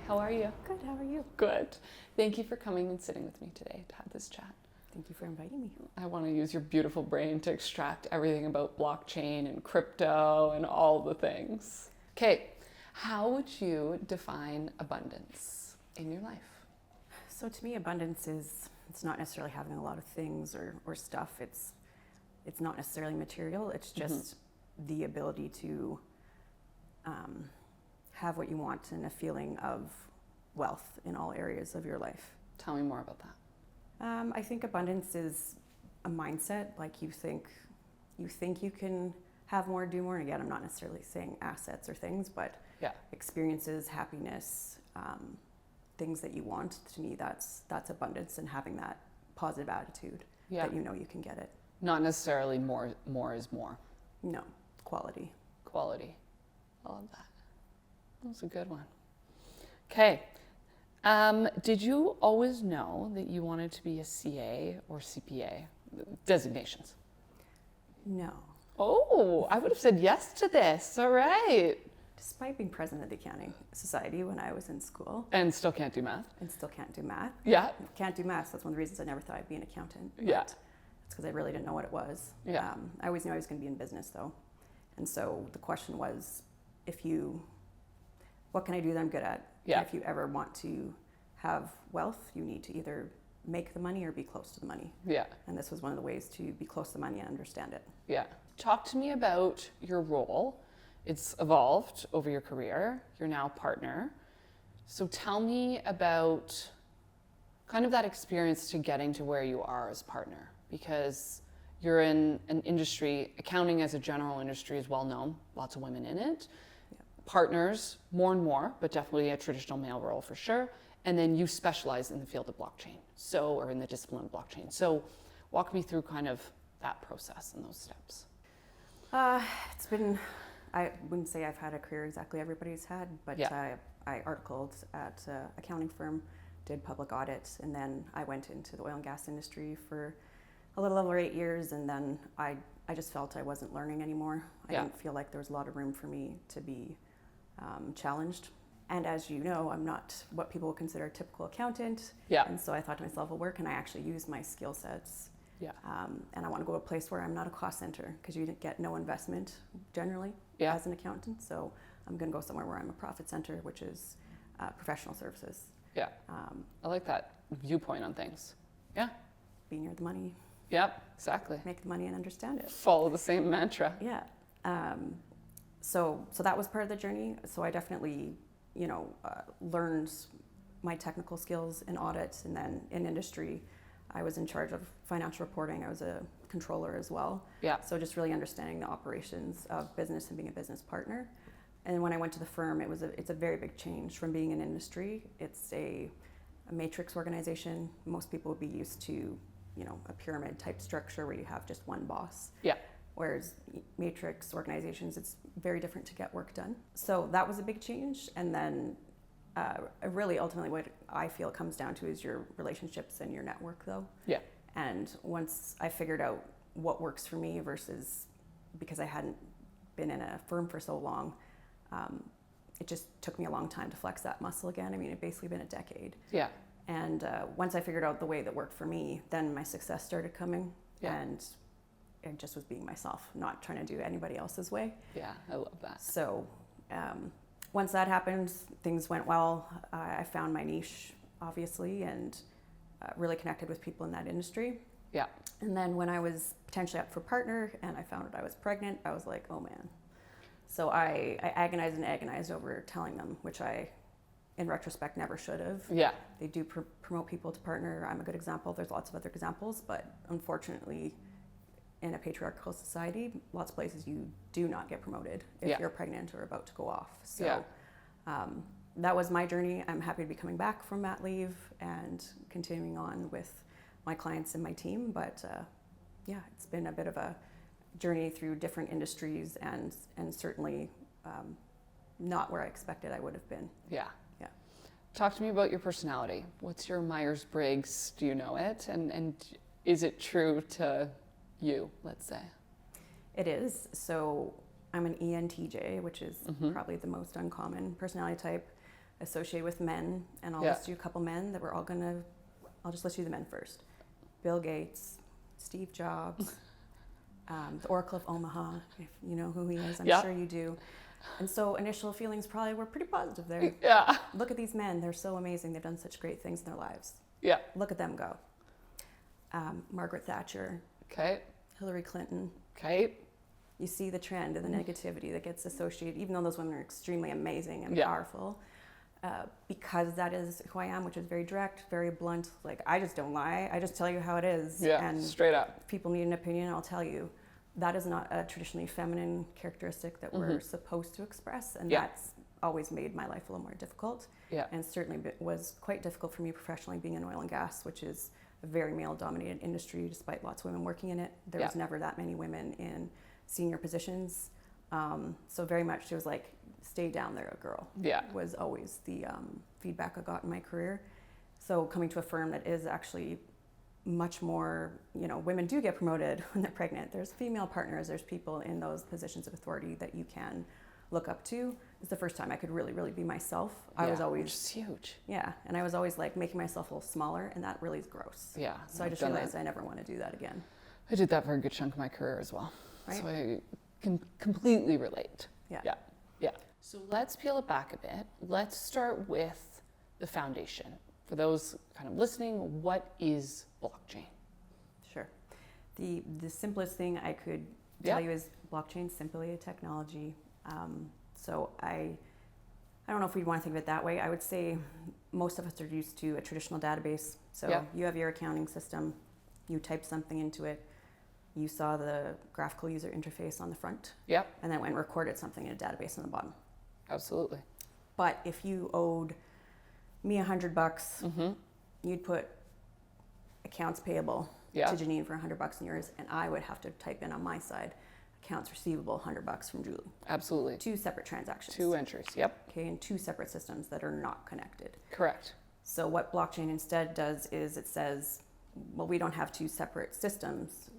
how are you? Good, how are you? Good. Thank you for coming and sitting with me today to have this chat. Thank you for inviting me. I want to use your beautiful brain to extract everything about blockchain and crypto and all the things. Okay, how would you define abundance in your life? So to me, abundance it's not necessarily having a lot of things or stuff. It's not necessarily material. It's just the ability to have what you want and a feeling of wealth in all areas of your life. Tell me more about that. I think abundance is a mindset. Like you think you can have more, do more. And again, I'm not necessarily saying assets or things, but experiences, happiness, things that you want. To me, that's abundance, and having that positive attitude that you know you can get it. Not necessarily more is more. No, quality. Quality. I love that. That was a good one. Okay. Did you always know that you wanted to be a CA or CPA? Designations. No. Oh, I would have said yes to this. All right. Despite being president of the Accounting Society when I was in school. And still can't do math. And still can't do math. Yeah. Can't do math. So that's one of the reasons I never thought I'd be an accountant. Yeah. It's because I really didn't know what it was. Yeah. I always knew I was going to be in business though. And so the question was, what can I do that I'm good at? Yeah. And if you ever want to have wealth, you need to either make the money or be close to the money. Yeah. And this was one of the ways to be close to the money and understand it. Yeah. Talk to me about your role. It's evolved over your career. You're now a partner. So tell me about kind of that experience to getting to where you are as partner, because you're in an industry, accounting as a general industry is well known, lots of women in it. Yeah. Partners, more and more, but definitely a traditional male role for sure. And then you specialize in the field of blockchain, or in the discipline of blockchain. So walk me through kind of that process and those steps. It's been, I wouldn't say I've had a career exactly everybody's had, but I articled at an accounting firm, did public audits, and then I went into the oil and gas industry for a little over 8 years, and then I just felt I wasn't learning anymore. I didn't feel like there was a lot of room for me to be challenged. And as you know, I'm not what people would consider a typical accountant. Yeah. And so I thought to myself, well, where can I actually use my skill sets? Yeah. And I want to go to a place where I'm not a cost center, because you get no investment generally as an accountant. So I'm going to go somewhere where I'm a profit center, which is professional services. Yeah. I like that viewpoint on things. Yeah. Be near the money. Yep, exactly. Make the money and understand it. Follow the same mantra. Yeah. So that was part of the journey. So I definitely, learned my technical skills in audit, and then in industry, I was in charge of financial reporting. I was a controller as well. Yeah. So just really understanding the operations of business and being a business partner. And when I went to the firm, it's a very big change from being in industry. It's a matrix organization. Most people would be used to, a pyramid type structure where you have just one boss. Yeah. Whereas matrix organizations, it's very different to get work done. So that was a big change. And then really ultimately what I feel it comes down to is your relationships and your network though. Yeah. And once I figured out what works for me versus, because I hadn't been in a firm for so long, it just took me a long time to flex that muscle again. I mean, it basically been a decade. Yeah. And once I figured out the way that worked for me, then my success started coming. Yeah. And it just was being myself, not trying to do anybody else's way. Yeah, I love that. So once that happened, things went well. I found my niche, obviously, and really connected with people in that industry. Yeah. And then when I was potentially up for partner and I found out I was pregnant, I was like, oh man. So I agonized over telling them, which I, in retrospect, never should have. Yeah. They do promote people to partner. I'm a good example. There's lots of other examples, but unfortunately, in a patriarchal society, lots of places you do not get promoted if you're pregnant or about to go off. So that was my journey. I'm happy to be coming back from mat leave and continuing on with my clients and my team. But it's been a bit of a journey through different industries and certainly not where I expected I would have been. Yeah. Yeah. Talk to me about your personality. What's your Myers-Briggs? Do you know it? And is it true to you, let's say? It is. So I'm an ENTJ, which is probably the most uncommon personality type. associate with men, and I'll Yeah. list you a couple men that I'll just list you the men first. Bill Gates, Steve Jobs, the Oracle of Omaha, if you know who he is, I'm Yeah. sure you do. And so initial feelings probably were pretty positive there. Yeah. Look at these men, they're so amazing, they've done such great things in their lives. Yeah. Look at them go. Margaret Thatcher, Okay. Hillary Clinton. Okay. You see the trend and the negativity that gets associated, even though those women are extremely amazing and Yeah. powerful, because that is who I am, which is very direct, very blunt. Like, I just don't lie. I just tell you how it is. Yeah. And Straight up. if people need an opinion, I'll tell you. That is not a traditionally feminine characteristic that we're supposed to express, and Yeah. that's always made my life a little more difficult. Yeah. And certainly was quite difficult for me professionally, being in oil and gas, which is a very male-dominated industry, despite lots of women working in it. There was never that many women in senior positions. So very much it was like, stay down there, girl. Yeah. Was always the feedback I got in my career. So coming to a firm that is actually much more, women do get promoted when they're pregnant. There's female partners, there's people in those positions of authority that you can look up to. It's the first time I could really, really be myself. I was always, which is huge. yeah, and I was always like making myself a little smaller, and that really is gross. Yeah. So I just done realized that. I never want to do that again. I did that for a good chunk of my career as well. Right. So I can completely relate. Yeah. Yeah. Yeah. So let's peel it back a bit. Let's start with the foundation. For those kind of listening, what is blockchain? Sure. The simplest thing I could tell you is blockchain is simply a technology. So I don't know if we'd want to think of it that way. I would say most of us are used to a traditional database. So you have your accounting system, you type something into it, you saw the graphical user interface on the front, Yep. and then went and recorded something in a database on the bottom. Absolutely. But if you owed me $100, you'd put accounts payable to Janine for $100 in yours, and I would have to type in on my side accounts receivable $100 from Julie. Absolutely. Two separate transactions. 2 entries. Yep. Okay, in two separate systems that are not connected. Correct. So what blockchain instead does is it says, well, we don't have two separate systems.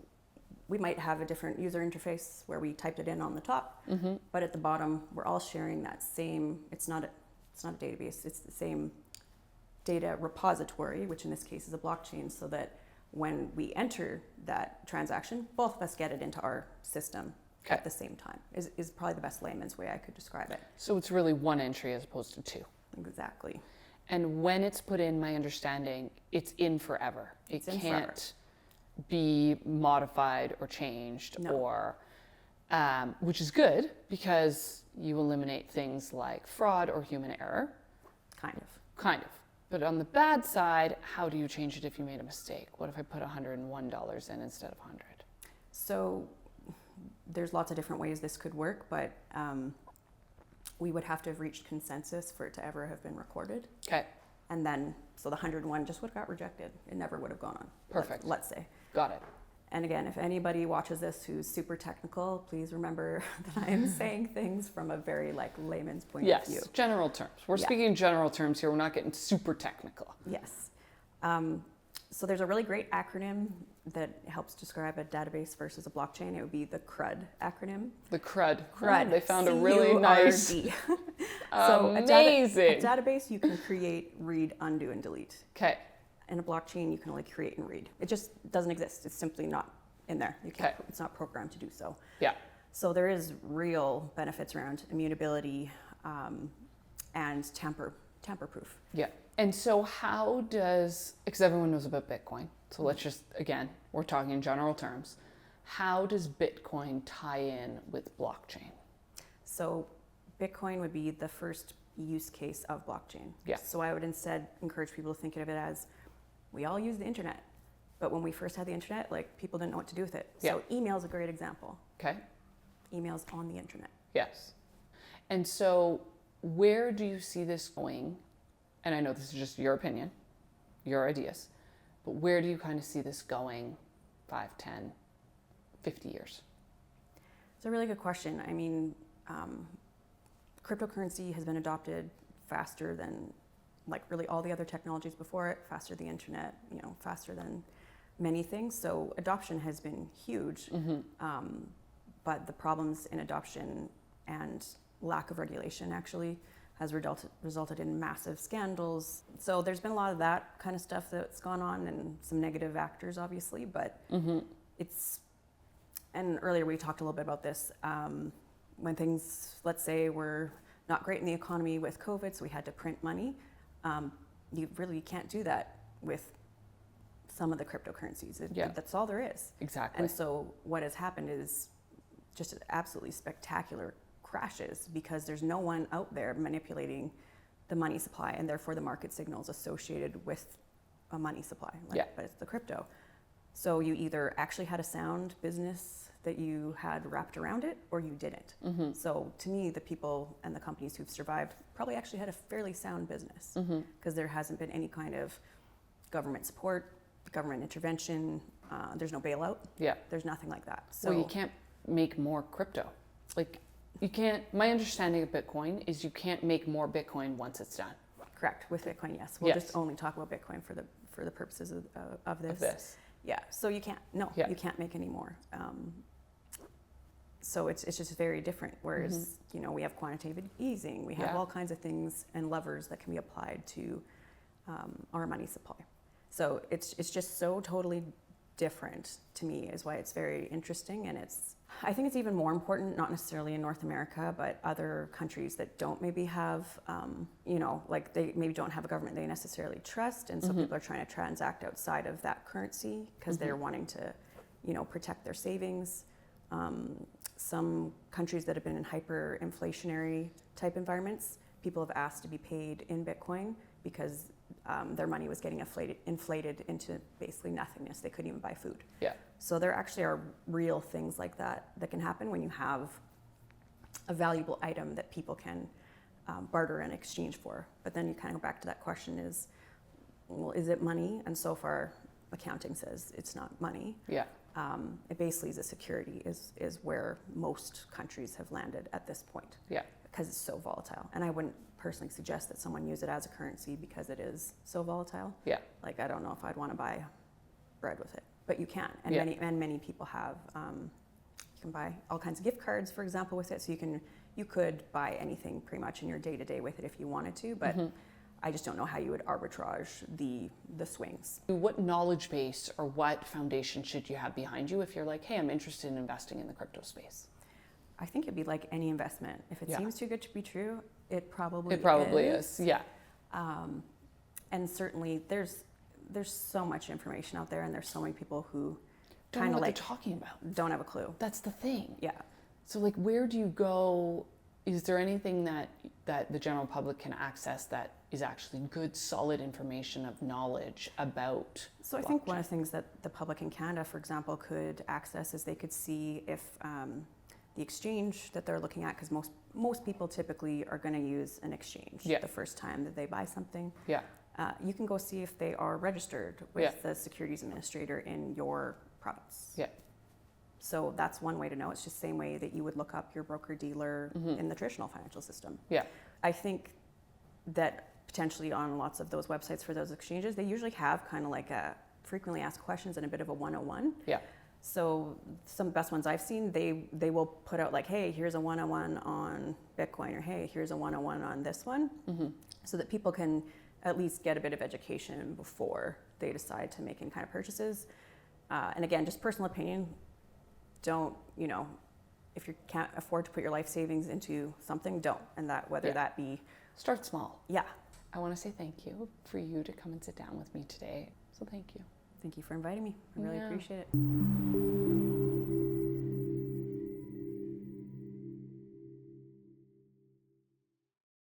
We might have a different user interface where we typed it in on the top, but at the bottom, we're all sharing that same, it's not a database, it's the same data repository, which in this case is a blockchain, so that when we enter that transaction, both of us get it into our system at the same time, is probably the best layman's way I could describe it. So it's really 1 entry as opposed to 2. Exactly. And when it's put in, my understanding, it's in forever. It can't be modified or changed, or which is good because you eliminate things like fraud or human error. Kind of. But on the bad side, how do you change it if you made a mistake? What if I put $101 in instead of 100? So there's lots of different ways this could work, but we would have to have reached consensus for it to ever have been recorded. Okay. And then, so the 101 just would have got rejected. It never would have gone on. Perfect. Let's say. Got it. And again, if anybody watches this who's super technical, please remember that I am saying things from a very layman's point of view. Yes, general terms. We're speaking general terms here. We're not getting super technical. Yes. So there's a really great acronym that helps describe a database versus a blockchain. It would be the CRUD acronym. The CRUD. CRUD. Oh, they found a really nice. So amazing. a database you can create, read, undo, and delete. Okay. In a blockchain, you can only create and read. It just doesn't exist. It's simply not in there. You can't. It's not programmed to do so. Yeah. So there is real benefits around immutability and tamper-proof. Yeah. And so how does, because everyone knows about Bitcoin, so let's just, again, we're talking in general terms. How does Bitcoin tie in with blockchain? So Bitcoin would be the first use case of blockchain. Yeah. So I would instead encourage people to think of it as, we all use the internet, but when we first had the internet, people didn't know what to do with it. So email is a great example. Okay. Email's on the internet. Yes. And so where do you see this going? And I know this is just your opinion, your ideas, but where do you kind of see this going 5, 10, 50 years? It's a really good question. I mean, cryptocurrency has been adopted faster than really all the other technologies before it, faster than the internet, faster than many things. So adoption has been huge, but the problems in adoption and lack of regulation actually has resulted in massive scandals. So there's been a lot of that kind of stuff that's gone on, and some negative actors, obviously, but and earlier we talked a little bit about this, when things, let's say, were not great in the economy with COVID, so we had to print money. You really can't do that with some of the cryptocurrencies. That's all there is. Exactly. And so what has happened is just absolutely spectacular crashes, because there's no one out there manipulating the money supply, and therefore the market signals associated with a money supply, but it's the crypto. So you either actually had a sound business that you had wrapped around it, or you didn't. So to me, the people and the companies who've survived probably actually had a fairly sound business, because there hasn't been any kind of government support, government intervention. There's no bailout. There's nothing like that. So well, you can't make more crypto. Like, you can't, my understanding of Bitcoin is you can't make more Bitcoin once it's done. Correct. With Bitcoin, yes. We'll just only talk about Bitcoin for the purposes of this. Yeah. So you can't. No, you can't make any more. So it's just very different. Whereas we have quantitative easing, we have all kinds of things and levers that can be applied to our money supply. So it's just so totally different to me, is why it's very interesting. And I think it's even more important, not necessarily in North America, but other countries that don't maybe have, like they maybe don't have a government they necessarily trust. And so people are trying to transact outside of that currency because they're wanting to, protect their savings. Some countries that have been in hyperinflationary type environments, people have asked to be paid in Bitcoin because their money was getting inflated into basically nothingness. They couldn't even buy food. So there actually are real things like that can happen when you have a valuable item that people can barter and exchange for. But then you kind of go back to that question is, well, is it money? And so far, accounting says it's not money. It basically is a security, is where most countries have landed at this point. Because it's so volatile. And I wouldn't personally suggest that someone use it as a currency because it is so volatile. Like, I don't know if I'd want to buy bread with it, but you can. And many people have. You can buy all kinds of gift cards, for example, with it. So you could buy anything pretty much in your day-to-day with it if you wanted to, but I just don't know how you would arbitrage the swings. What knowledge base or what foundation should you have behind you if you're like, hey, I'm interested in investing in the crypto space? I think it'd be like any investment. If it seems too good to be true, it probably is. And certainly there's so much information out there, and there's so many people who don't know what they're talking about. Don't have a clue. That's the thing. So like, where do you go? Is there anything that the general public can access that is actually good, solid information of knowledge about So I think one of the things that the public in Canada, for example, could access is they could see if the exchange that they're looking at, because most people typically are going to use an exchange the first time that they buy something. You can go see if they are registered with the securities administrator in your province. So that's one way to know. It's just the same way that you would look up your broker-dealer in the traditional financial system. I think that potentially on lots of those websites for those exchanges, they usually have kind of like a frequently asked questions and a bit of a 101. So some of the best ones I've seen, they will put out like, hey, here's a 101 on Bitcoin, or hey, here's a 101 on this one, so that people can at least get a bit of education before they decide to make any kind of purchases. And again, just personal opinion, don't, if you can't afford to put your life savings into something, don't. And that, whether that be... Start small. I want to say thank you for you to come and sit down with me today. So thank you. Thank you for inviting me. I really appreciate it.